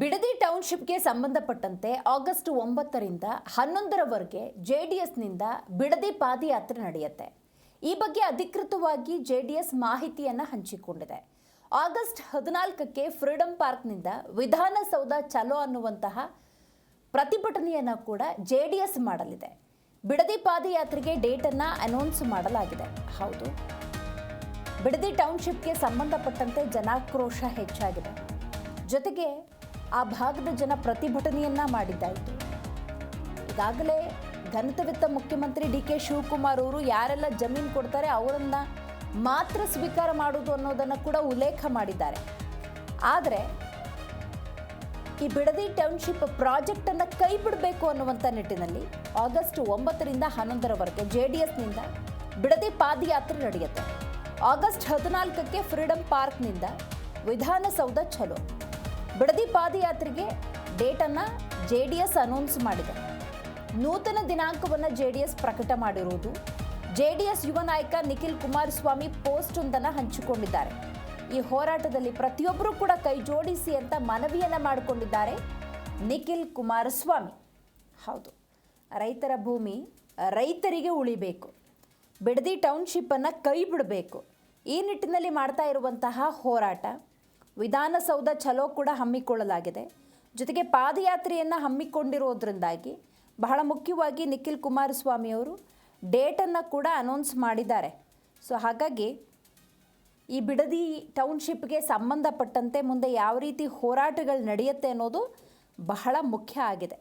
ಬಿಡದಿ ಟೌನ್ಶಿಪ್ಗೆ ಸಂಬಂಧಪಟ್ಟಂತೆ ಆಗಸ್ಟ್ 9ರಿಂದ 11ರವರೆಗೆ ಜೆಡಿಎಸ್ನಿಂದ ಬಿಡದಿ ಪಾದಯಾತ್ರೆ ನಡೆಯುತ್ತೆ. ಈ ಬಗ್ಗೆ ಅಧಿಕೃತವಾಗಿ ಜೆಡಿಎಸ್ ಮಾಹಿತಿಯನ್ನು ಹಂಚಿಕೊಂಡಿದೆ. ಆಗಸ್ಟ್ 14ಕ್ಕೆ ಫ್ರೀಡಂ ಪಾರ್ಕ್ನಿಂದ ವಿಧಾನಸೌಧ ಚಲೋ ಅನ್ನುವಂತಹ ಪ್ರತಿಭಟನೆಯನ್ನು ಕೂಡ ಜೆಡಿಎಸ್ ಮಾಡಲಿದೆ. ಬಿಡದಿ ಪಾದಯಾತ್ರೆಗೆ ಡೇಟನ್ನು ಅನೌನ್ಸ್ ಮಾಡಲಾಗಿದೆ. ಹೌದು, ಬಿಡದಿ ಟೌನ್ಶಿಪ್ಗೆ ಸಂಬಂಧಪಟ್ಟಂತೆ ಜನಾಕ್ರೋಶ ಹೆಚ್ಚಾಗಿದೆ. ಜೊತೆಗೆ ಆ ಭಾಗದ ಜನ ಪ್ರತಿಭಟನೆಯನ್ನ ಮಾಡಿದ್ದಾಯಿತು. ಈಗಾಗಲೇ ಘನತೆವಿತ್ತ ಮುಖ್ಯಮಂತ್ರಿ ಡಿ ಕೆ ಶಿವಕುಮಾರ್ ಅವರು ಯಾರೆಲ್ಲ ಜಮೀನು ಕೊಡ್ತಾರೆ ಅವರನ್ನ ಮಾತ್ರ ಸ್ವೀಕಾರ ಮಾಡುವುದು ಅನ್ನೋದನ್ನು ಕೂಡ ಉಲ್ಲೇಖ ಮಾಡಿದ್ದಾರೆ. ಆದರೆ ಈ ಬಿಡದಿ ಟೌನ್ಶಿಪ್ ಪ್ರಾಜೆಕ್ಟನ್ನು ಕೈ ಬಿಡಬೇಕು ಅನ್ನುವಂಥ ನಿಟ್ಟಿನಲ್ಲಿ ಆಗಸ್ಟ್ 9ರಿಂದ 11ರವರೆಗೆ ಜೆಡಿಎಸ್ನಿಂದ ಬಿಡದಿ ಪಾದಯಾತ್ರೆ ನಡೆಯುತ್ತೆ. ಆಗಸ್ಟ್ 14ಕ್ಕೆ ಫ್ರೀಡಂ ಪಾರ್ಕ್ನಿಂದ ವಿಧಾನಸೌಧ ಚಲೋ. ಬಿಡದಿ ಪಾದಯಾತ್ರೆಗೆ ಡೇಟನ್ನು ಜೆಡಿಎಸ್ ಅನೌನ್ಸ್ ಮಾಡಿದೆ. ನೂತನ ದಿನಾಂಕವನ್ನು ಜೆಡಿಎಸ್ ಪ್ರಕಟ ಮಾಡಿರುವುದು. ಜೆಡಿಎಸ್ ಯುವ ನಾಯಕ ನಿಖಿಲ್ ಕುಮಾರಸ್ವಾಮಿ ಪೋಸ್ಟ್ ಒಂದನ್ನು ಹಂಚಿಕೊಂಡಿದ್ದಾರೆ. ಈ ಹೋರಾಟದಲ್ಲಿ ಪ್ರತಿಯೊಬ್ಬರೂ ಕೂಡ ಕೈ ಜೋಡಿಸಿ ಅಂತ ಮನವಿಯನ್ನು ಮಾಡಿಕೊಂಡಿದ್ದಾರೆ ನಿಖಿಲ್ ಕುಮಾರಸ್ವಾಮಿ. ಹೌದು, ರೈತರ ಭೂಮಿ ರೈತರಿಗೆ ಉಳಿಬೇಕು, ಬಿಡದಿ ಟೌನ್ಶಿಪ್ಪನ್ನು ಕೈ ಬಿಡಬೇಕು, ಈ ನಿಟ್ಟಿನಲ್ಲಿ ಮಾಡ್ತಾ ಇರುವಂತಹ ಹೋರಾಟ. ವಿಧಾನಸೌಧ ಚಲೋ ಕೂಡ ಹಮ್ಮಿಕೊಳ್ಳಲಾಗಿದೆ. ಜೊತೆಗೆ ಪಾದಯಾತ್ರೆಯನ್ನು ಹಮ್ಮಿಕೊಂಡಿರೋದ್ರಿಂದಾಗಿ ಬಹಳ ಮುಖ್ಯವಾಗಿ ನಿಖಿಲ್ ಕುಮಾರಸ್ವಾಮಿ ಅವರು ಡೇಟನ್ನು ಕೂಡ ಅನೌನ್ಸ್ ಮಾಡಿದ್ದಾರೆ. ಸೊ ಹಾಗಾಗಿ ಈ ಬಿಡದಿ ಟೌನ್ಶಿಪ್ಗೆ ಸಂಬಂಧಪಟ್ಟಂತೆ ಮುಂದೆ ಯಾವ ರೀತಿ ಹೋರಾಟಗಳು ನಡೆಯುತ್ತೆ ಅನ್ನೋದು ಬಹಳ ಮುಖ್ಯ ಆಗಿದೆ.